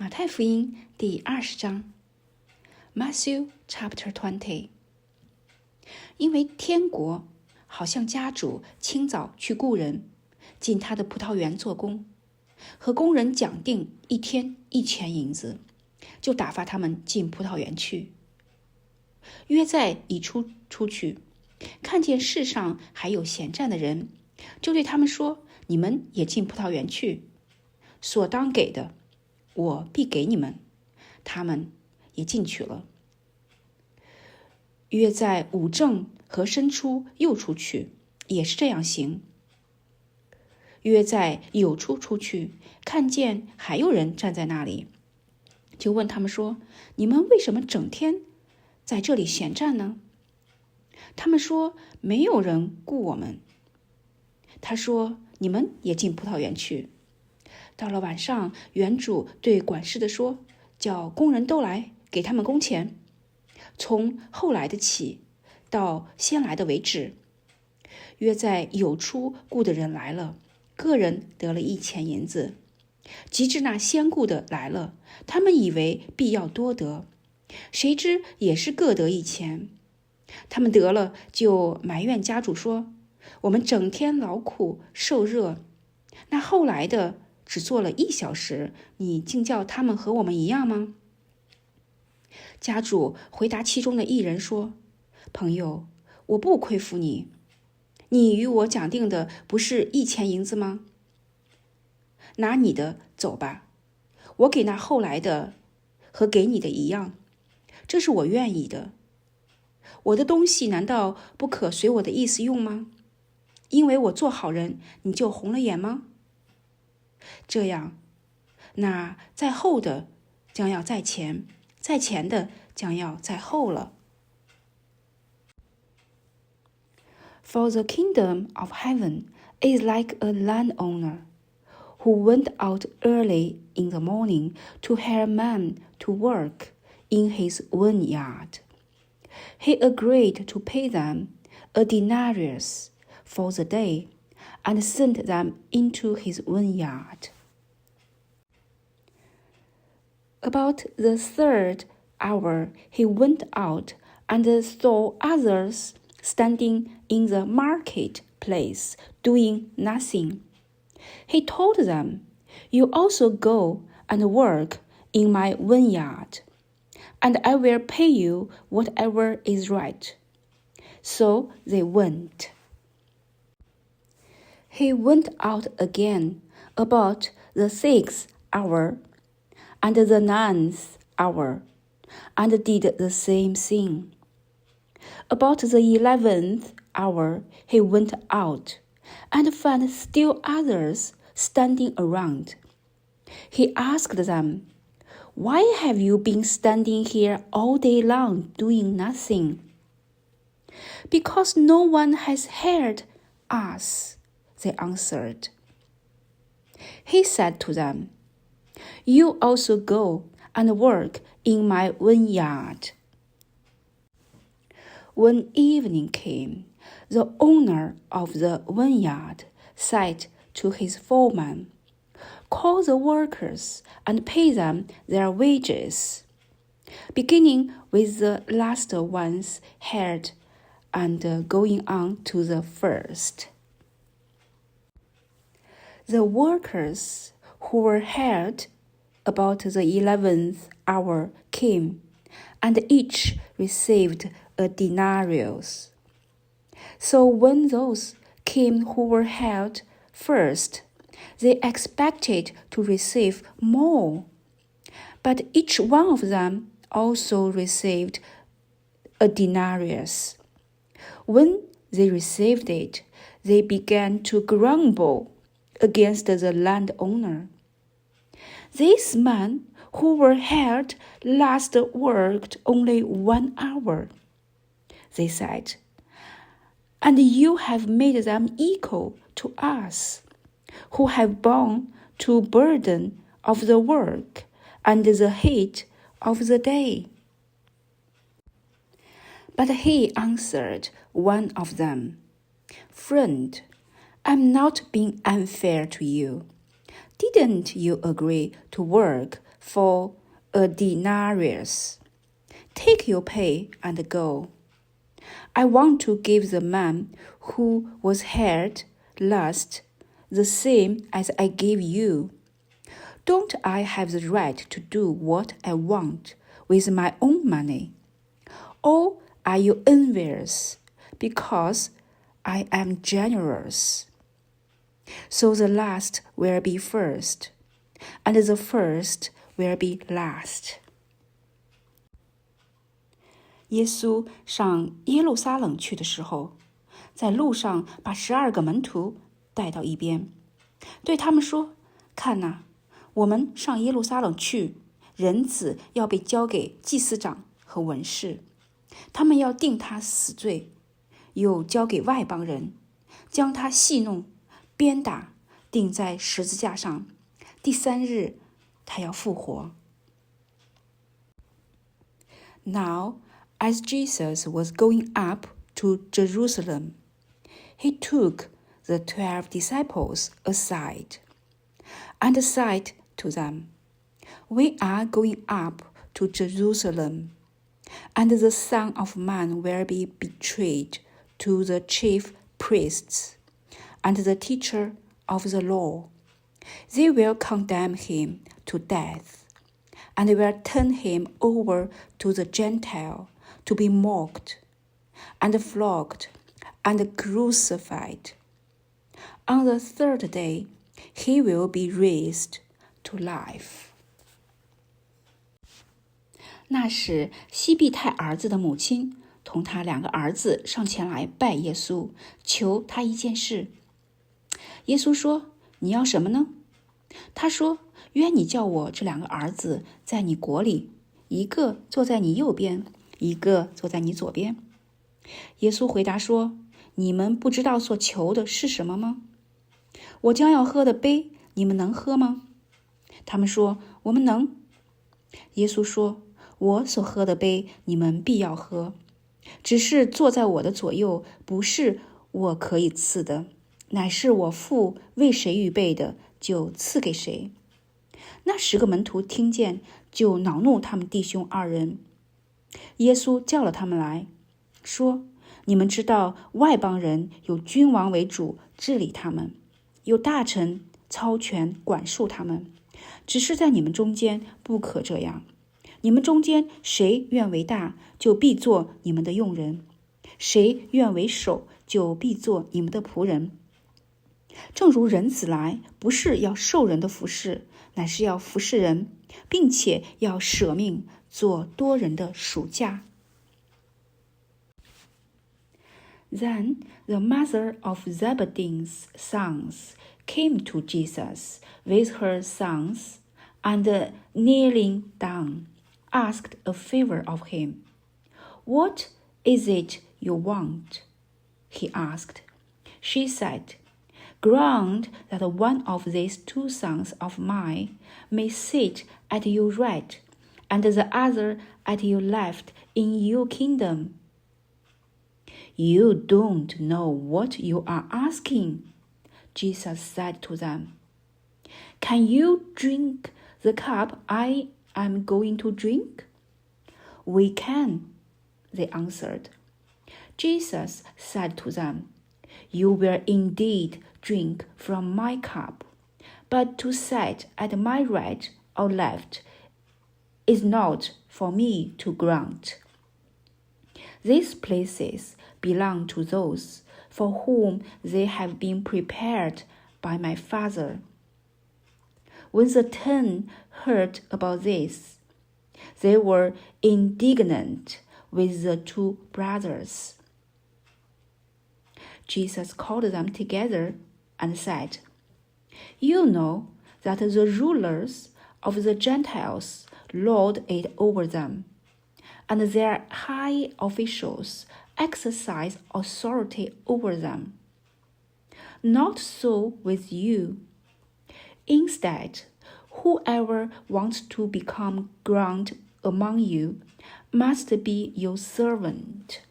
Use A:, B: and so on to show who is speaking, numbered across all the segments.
A: 马太福音第20章 Matthew chapter 20。 因为天国好像家主清早去雇人进他的葡萄园做工，和工人讲定一天1000银子，就打发他们进葡萄园去。约在已出去，看见世上还有闲站的人，就对他们说：你们也进葡萄园去，所当给的我必给你们。他们也进去了。约在午正和申初又出去，也是这样行。约在酉初出去，看见还有人站在那里，就问他们说：你们为什么整天在这里闲站呢？他们说：没有人雇我们。他说：你们也进葡萄园去。到了晚上，园主对管事的说：叫工人都来，给他们工钱，从后来的起到先来的为止。约在酉初雇的人来了，个人得了1000银子。及至那先雇的来了，他们以为必要多得，谁知也是各得1000。他们得了，就埋怨家主说：我们整天劳苦受热，那后来的只做了1小时，你竟叫他们和我们一样吗？家主回答其中的一人说：朋友，我不亏负你，你与我讲定的不是1000银子吗？拿你的走吧，我给那后来的和给你的一样，这是我愿意的。我的东西难道不可随我的意思用吗？因为我做好人，你就红了眼吗？这样，那在后的将要在前，在前的将要在后了。For the kingdom of heaven is like a landowner who went out early in the morning to hire men to work in his vineyard. He agreed to pay them a denarius for the day and sent them into his vineyard. About the 3rd hour he went out and saw others standing in the marketplace doing nothing. He told them, you also go and work in my vineyard, and I will pay you whatever is right. So they went. He went out again about the 6th hour and the 9th hour, and did the same thing. About the 11th hour he went out, and found still others standing around. He asked them, why have you been standing here all day long doing nothing? Because no one has hired us, they answered. He said to them, you also go and work in my vineyard. When evening came, the owner of the vineyard said to his foreman, call the workers and pay them their wages, beginning with the last ones hired and going on to the first. The workers who were hired about the 11th hour came, and each received a denarius. So when those came who were hired first, they expected to receive more, but each one of them also received a denarius. When they received it, they began to grumble against the landowner. These men who were hired last worked only 1 hour, they said, and you have made them equal to us, who have borne the burden of the work and the heat of the day. But he answered one of them, friend, I'm not being unfair to you. Didn't you agree to work for a denarius? Take your pay and go. I want to give the man who was hired last the same as I gave you. Don't I have the right to do what I want with my own money? Or are you envious because I am generous? So the last will be first, and the first will be last. 耶稣上耶路撒冷去的时候，在路上把12个门徒带到一边，对他们说：看哪，我们上耶路撒冷去，人子要被交给祭司长和文士，他们要定他死罪，又交给外邦人，将他戏弄、鞭打，钉在十字架上，第3日他要复活。Now, as Jesus was going up to Jerusalem, he took the 12 disciples aside, and said to them, We are going up to Jerusalem, and the Son of Man will be betrayed to the chief priests and the teacher of the law. They will condemn him to death, and will turn him over to the Gentile to be mocked, and flogged, and crucified. On the 3rd day, he will be raised to life. 那时，西庇太儿子的母亲同他2个儿子上前来拜耶稣，求他一件事。耶稣说：你要什么呢？他说：愿你叫我这2个儿子在你国里，一个坐在你右边，一个坐在你左边。耶稣回答说：你们不知道所求的是什么吗？我将要喝的杯，你们能喝吗？他们说：我们能。耶稣说：我所喝的杯，你们必要喝，只是坐在我的左右，不是我可以赐的，乃是我父为谁预备的，就赐给谁。那10个门徒听见，就恼怒他们弟兄2人。耶稣叫了他们来，说：你们知道外邦人有君王为主治理他们，有大臣操权管束他们，只是在你们中间不可这样。你们中间谁愿为大，就必做你们的用人；谁愿为首，就必做你们的仆人。正如人子来，不是要受人的服侍，乃是要服侍人，并且要舍命做多人的属价。Then the mother of Zebedee's sons came to Jesus with her sons, and kneeling down, asked a favor of him. What is it you want? He asked. She said, Grant that one of these 2 sons of mine may sit at your right, and the other at your left in your kingdom. You don't know what you are asking, Jesus said to them. Can you drink the cup I am going to drink? We can, they answered. Jesus said to them, You will indeed drink from my cup, but to sit at my right or left is not for me to grant. These places belong to those for whom they have been prepared by my Father. When the 10 heard about this, they were indignant with the 2 brothers. Jesus called them together and said, You know that the rulers of the Gentiles lord it over them, and their high officials exercise authority over them. Not so with you. Instead, whoever wants to become grand among you must be your servant,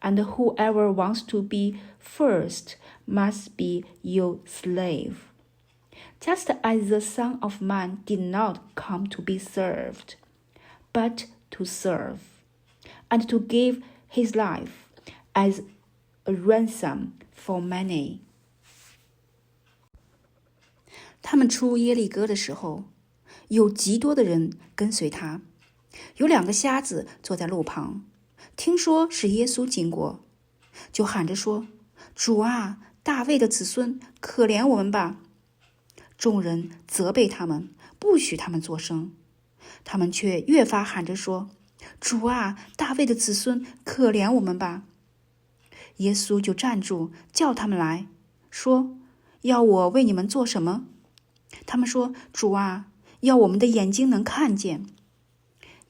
A: and whoever wants to be first must be your slave. just as the Son of Man did not come to be served, but to serve, and to give his life as a ransom for many. 他们出耶利哥的时候，有极多的人跟随他。有2个瞎子坐在路旁，听说是耶稣经过，就喊着说：“主啊，大卫的子孙，可怜我们吧！”众人责备他们，不许他们作声。他们却越发喊着说：“主啊，大卫的子孙，可怜我们吧！”耶稣就站住，叫他们来，说：“要我为你们做什么？”他们说：“主啊，要我们的眼睛能看见。”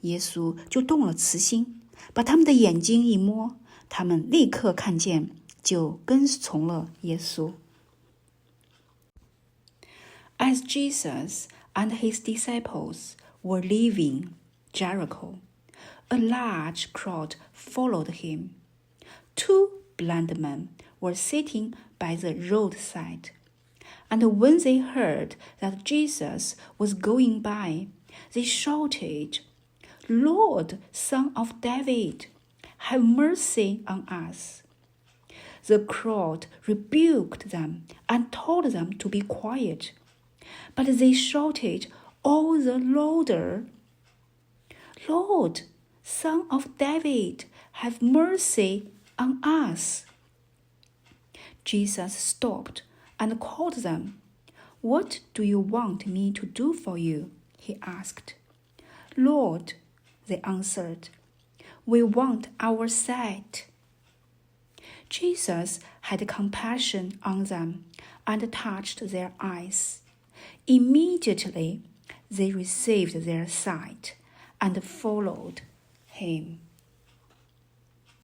A: 耶稣就动了慈心，把他们的眼睛一摸，他们立刻看见，就跟从了耶稣。As Jesus and his disciples were leaving Jericho, a large crowd followed him. 2 blind men were sitting by the roadside, and when they heard that Jesus was going by, they shouted, "Lord, Son of David, have mercy on us." The crowd rebuked them and told them to be quiet, but they shouted all the louder, "Lord, Son of David, have mercy on us." Jesus stopped and called them. "What do you want me to do for you?" he asked. "Lord," they answered, "we want our sight." Jesus had compassion on them and touched their eyes. Immediately they received their sight and followed him.